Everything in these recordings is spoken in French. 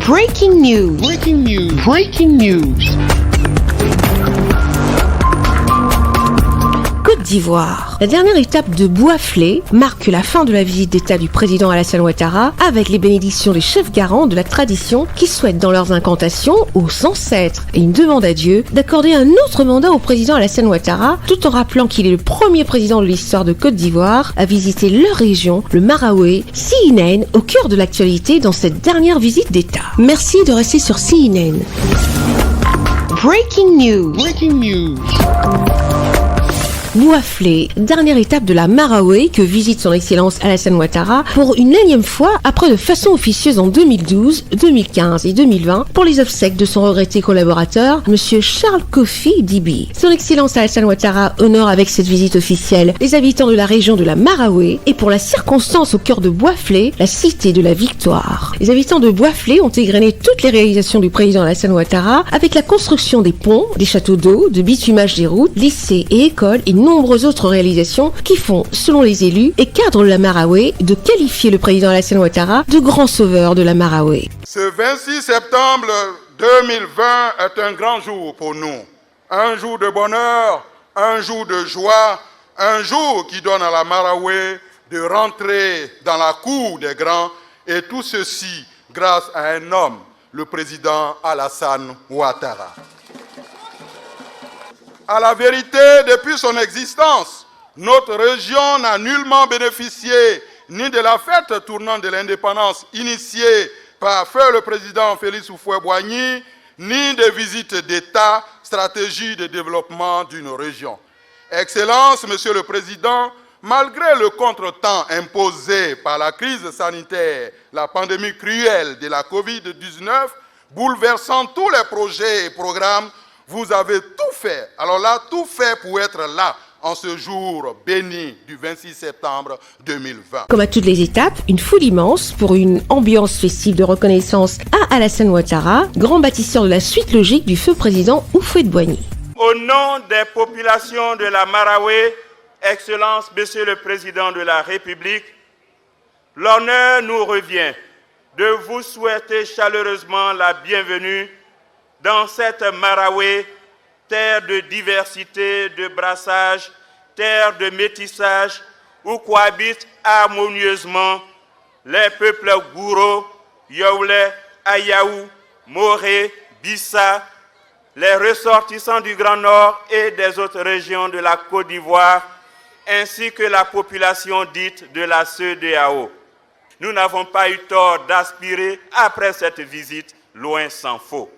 Breaking news. Breaking news. Breaking news. Côte d'Ivoire. La dernière étape de Bouaflé marque la fin de la visite d'État du président Alassane Ouattara avec les bénédictions des chefs garants de la tradition qui souhaitent dans leurs incantations aux ancêtres et une demande à Dieu d'accorder un autre mandat au président Alassane Ouattara tout en rappelant qu'il est le premier président de l'histoire de Côte d'Ivoire à visiter leur région, le Maraoué, CNN, au cœur de l'actualité dans cette dernière visite d'État. Merci de rester sur CNN. Breaking news. Breaking news. Bouaflé, dernière étape de la Maraoué que visite son excellence Alassane Ouattara pour une énième fois après de façon officieuse en 2012, 2015 et 2020 pour les obsèques de son regretté collaborateur, monsieur Charles Kofi Dibi. Son excellence Alassane Ouattara honore avec cette visite officielle les habitants de la région de la Maraoué et pour la circonstance au cœur de Bouaflé, la cité de la victoire. Les habitants de Bouaflé ont égrené toutes les réalisations du président Alassane Ouattara avec la construction des ponts, des châteaux d'eau, de bitumage des routes, lycées et écoles et nombreuses autres réalisations qui font, selon les élus et cadres de la Maraoué, de qualifier le président Alassane Ouattara de grand sauveur de la Maraoué. Ce 26 septembre 2020 est un grand jour pour nous. Un jour de bonheur, un jour de joie, un jour qui donne à la Maraoué de rentrer dans la cour des grands et tout ceci grâce à un homme, le président Alassane Ouattara. À la vérité, depuis son existence, notre région n'a nullement bénéficié ni de la fête tournante de l'indépendance initiée par feu le président Félix Houphouët-Boigny, ni de visites d'État, stratégie de développement d'une région. Excellence, Monsieur le Président, malgré le contretemps imposé par la crise sanitaire, la pandémie cruelle de la Covid-19, bouleversant tous les projets et programmes, vous avez tout fait, alors là, tout fait pour être là en ce jour béni du 26 septembre 2020. Comme à toutes les étapes, une foule immense pour une ambiance festive de reconnaissance à Alassane Ouattara, grand bâtisseur de la suite logique du feu président Houphouët-Boigny. Au nom des populations de la Maraoué, Excellence, Monsieur le Président de la République, l'honneur nous revient de vous souhaiter chaleureusement la bienvenue dans cette Maraoué, terre de diversité, de brassage, terre de métissage, où cohabitent harmonieusement les peuples Gouro, Yaoulé, Ayaou, Moré, Bissa, les ressortissants du Grand Nord et des autres régions de la Côte d'Ivoire, ainsi que la population dite de la CEDEAO. Nous n'avons pas eu tort d'aspirer après cette visite, loin s'en faut.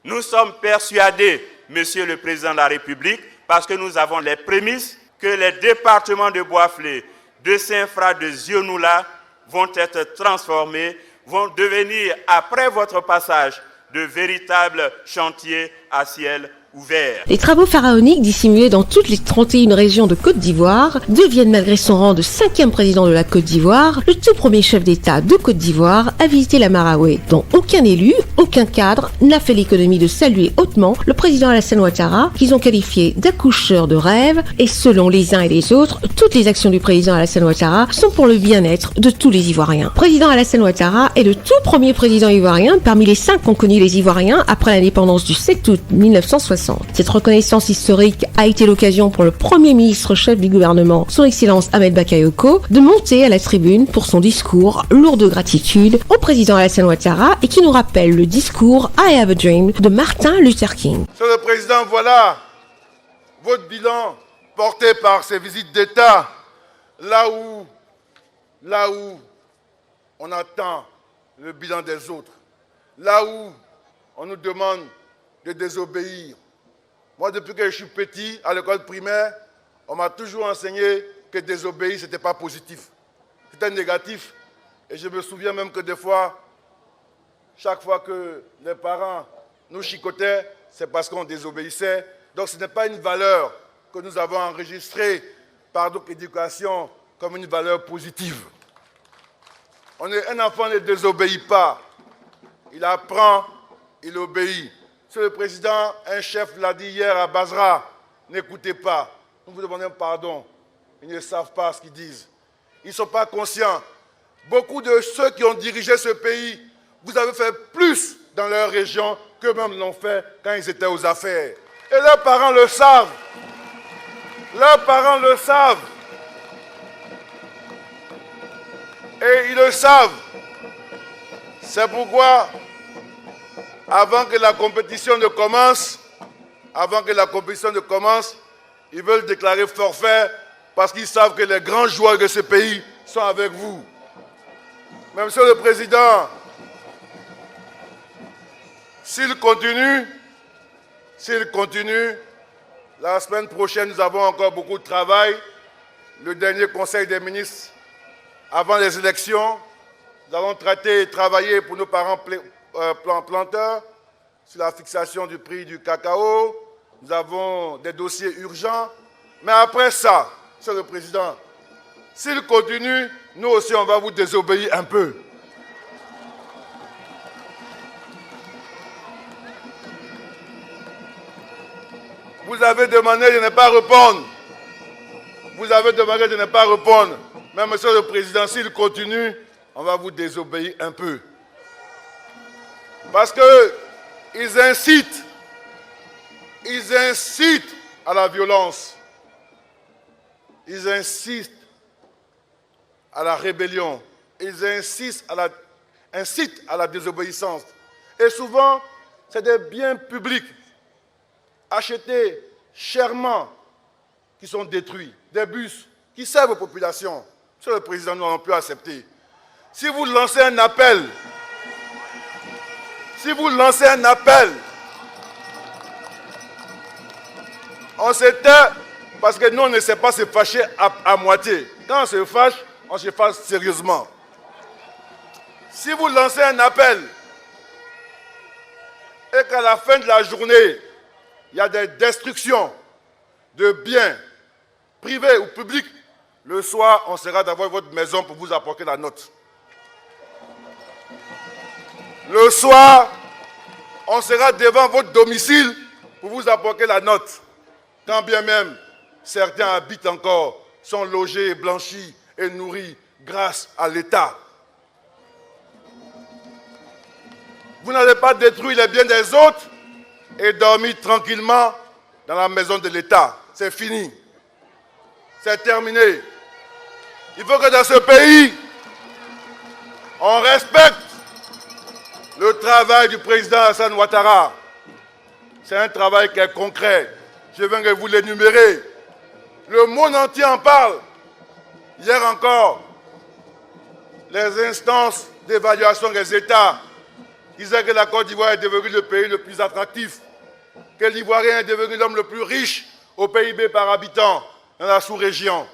Nous sommes persuadés, Monsieur le Président de la République, parce que nous avons les prémices, que les départements de Bouaflé, de Saint-Fra, de Zionoula vont être transformés, vont devenir, après votre passage, de véritables chantiers à ciel ouvert. Les travaux pharaoniques dissimulés dans toutes les 31 régions de Côte d'Ivoire deviennent malgré son rang de 5e président de la Côte d'Ivoire, le tout premier chef d'État de Côte d'Ivoire à visiter la Maraoué, dont aucun élu, aucun cadre n'a fait l'économie de saluer hautement le président Alassane Ouattara, qu'ils ont qualifié d'accoucheur de rêve, et selon les uns et les autres, toutes les actions du président Alassane Ouattara sont pour le bien-être de tous les Ivoiriens. Président Alassane Ouattara est le tout premier président ivoirien parmi les 5 qu'ont connu les Ivoiriens après l'indépendance du 7 août 1960. Cette reconnaissance historique a été l'occasion pour le premier ministre-chef du gouvernement, son Excellence Ahmed Bakayoko, de monter à la tribune pour son discours lourd de gratitude au président Alassane Ouattara et qui nous rappelle le discours I Have a Dream de Martin Luther King. Monsieur le Président, voilà votre bilan porté par ces visites d'État, là où on attend le bilan des autres, là où on nous demande de désobéir. Moi, depuis que je suis petit, à l'école primaire, on m'a toujours enseigné que désobéir, ce n'était pas positif. C'était négatif. Et je me souviens même que des fois, chaque fois que les parents nous chicotaient, c'est parce qu'on désobéissait. Donc ce n'est pas une valeur que nous avons enregistrée par notre éducation comme une valeur positive. Un enfant ne désobéit pas. Il apprend, il obéit. Monsieur le Président, un chef l'a dit hier à Basra, n'écoutez pas. Nous vous demandons pardon. Ils ne savent pas ce qu'ils disent. Ils ne sont pas conscients beaucoup de ceux qui ont dirigé ce pays, vous avez fait plus dans leur région qu'eux-mêmes l'ont fait quand ils étaient aux affaires. Et leurs parents le savent. Leurs parents le savent. Et ils le savent. C'est pourquoi, avant que la compétition ne commence, ils veulent déclarer forfait parce qu'ils savent que les grands joueurs de ce pays sont avec vous. Mais Monsieur le Président, s'il continue, la semaine prochaine, nous avons encore beaucoup de travail. Le dernier Conseil des ministres, avant les élections, nous allons traiter et travailler pour nos parents planteurs sur la fixation du prix du cacao. Nous avons des dossiers urgents. Mais après ça, Monsieur le Président, s'il continue, nous aussi, on va vous désobéir un peu. Vous avez demandé de ne pas répondre. Mais Monsieur le Président, s'il continue, on va vous désobéir un peu. Parce qu'ils incitent à la violence. Ils incitent à la rébellion. Ils incitent à la désobéissance. Et souvent, c'est des biens publics achetés chèrement qui sont détruits. Des bus qui servent aux populations. Monsieur le Président, nous n'allons plus accepter. Si vous lancez un appel, on s'éteint parce que nous, on ne sait pas se fâcher à moitié. Quand on se fâche sérieusement. Si vous lancez un appel et qu'à la fin de la journée, il y a des destructions de biens privés ou publics, le soir, on sera devant votre maison pour vous apporter la note. Le soir, on sera devant votre domicile pour vous apporter la note. Quand bien même certains habitent encore, sont logés, blanchis et nourris grâce à l'État. Vous n'allez pas détruire les biens des autres et dormir tranquillement dans la maison de l'État. C'est fini. C'est terminé. Il faut que dans ce pays, on respecte le travail du président Alassane Ouattara. C'est un travail qui est concret. Je viens de vous l'énumérer. Le monde entier en parle. Hier encore, les instances d'évaluation des États disaient que la Côte d'Ivoire est devenue le pays le plus attractif, que l'Ivoirien est devenu l'homme le plus riche au PIB par habitant dans la sous-région.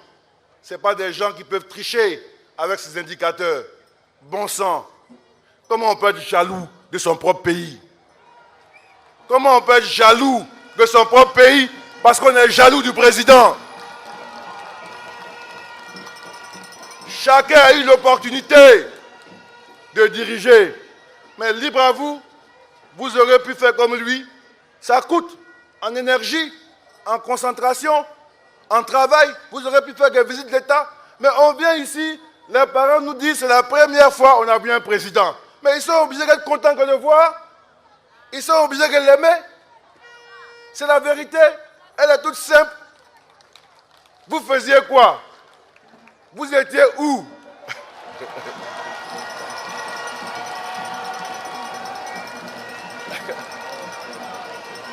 Ce ne sont pas des gens qui peuvent tricher avec ces indicateurs. Bon sang, comment on peut être jaloux de son propre pays? Comment on peut être jaloux de son propre pays parce qu'on est jaloux du président? Chacun a eu l'opportunité de diriger. Mais libre à vous, vous aurez pu faire comme lui. Ça coûte en énergie, en concentration, en travail. Vous aurez pu faire des visites d'État. Mais on vient ici, les parents nous disent c'est la première fois qu'on a vu un président. Mais ils sont obligés d'être contents de le voir. Ils sont obligés de l'aimer. C'est la vérité. Elle est toute simple. Vous faisiez quoi? Vous étiez où?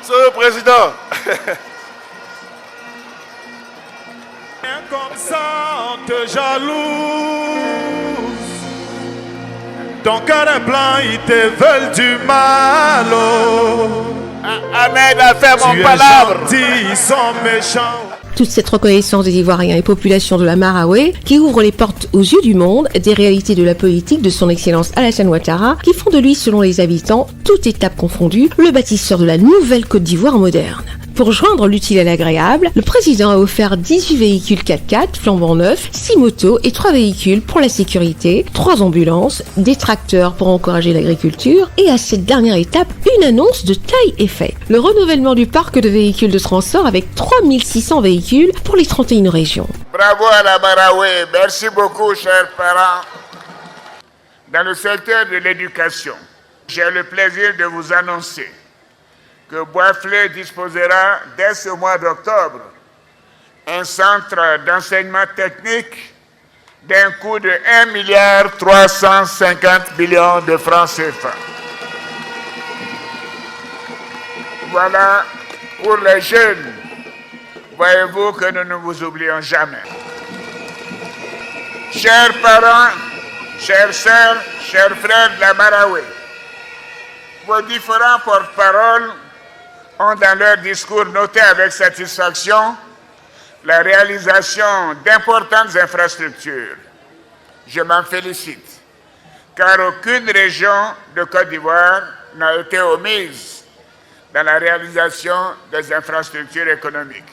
Monsieur le Président. Comme ça, on te jalouse. Ton cœur est blanc, ils te veulent du mal. Ahmed a fait mon palabre. Ils sont méchants. Toute cette reconnaissance des Ivoiriens et populations de la Maraoué qui ouvre les portes aux yeux du monde des réalités de la politique de son Excellence Alassane Ouattara qui font de lui, selon les habitants, toute étape confondue, le bâtisseur de la nouvelle Côte d'Ivoire moderne. Pour joindre l'utile à l'agréable, le président a offert 18 véhicules 4x4 flambant neufs, 6 motos et 3 véhicules pour la sécurité, 3 ambulances, des tracteurs pour encourager l'agriculture et à cette dernière étape, une annonce de taille et fait. Le renouvellement du parc de véhicules de transport avec 3600 véhicules pour les 31 régions. Bravo à la Maraoué. Merci beaucoup, chers parents. Dans le secteur de l'éducation, j'ai le plaisir de vous annoncer que Boisflé disposera dès ce mois d'octobre un centre d'enseignement technique d'un coût de 1,350 milliard de francs CFA. Voilà, pour les jeunes, voyez-vous que nous ne vous oublions jamais. Chers parents, chères sœurs, chers frères de la Marawi, vos différents porte-paroles ont dans leur discours noté avec satisfaction la réalisation d'importantes infrastructures. Je m'en félicite, car aucune région de Côte d'Ivoire n'a été omise dans la réalisation des infrastructures économiques.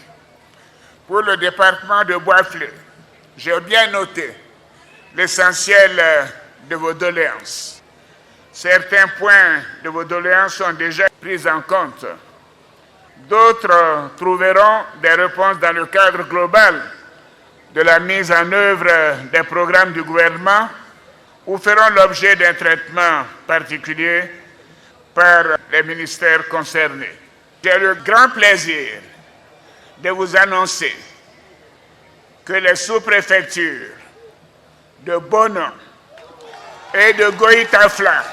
Pour le département de Boisflé, j'ai bien noté l'essentiel de vos doléances. Certains points de vos doléances sont déjà pris en compte. D'autres trouveront des réponses dans le cadre global de la mise en œuvre des programmes du gouvernement ou feront l'objet d'un traitement particulier par les ministères concernés. J'ai le grand plaisir de vous annoncer que les sous-préfectures de Bono et de Goïtafla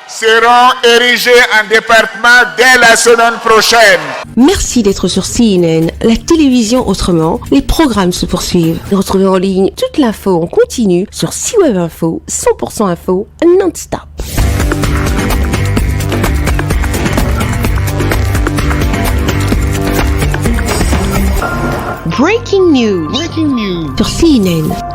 seront érigés en département dès la semaine prochaine. Merci d'être sur CNN, la télévision autrement. Les programmes se poursuivent. Retrouvez en ligne toute l'info en continu sur C-Web Info, 100% info, non-stop. Breaking news. Breaking news. Sur CNN.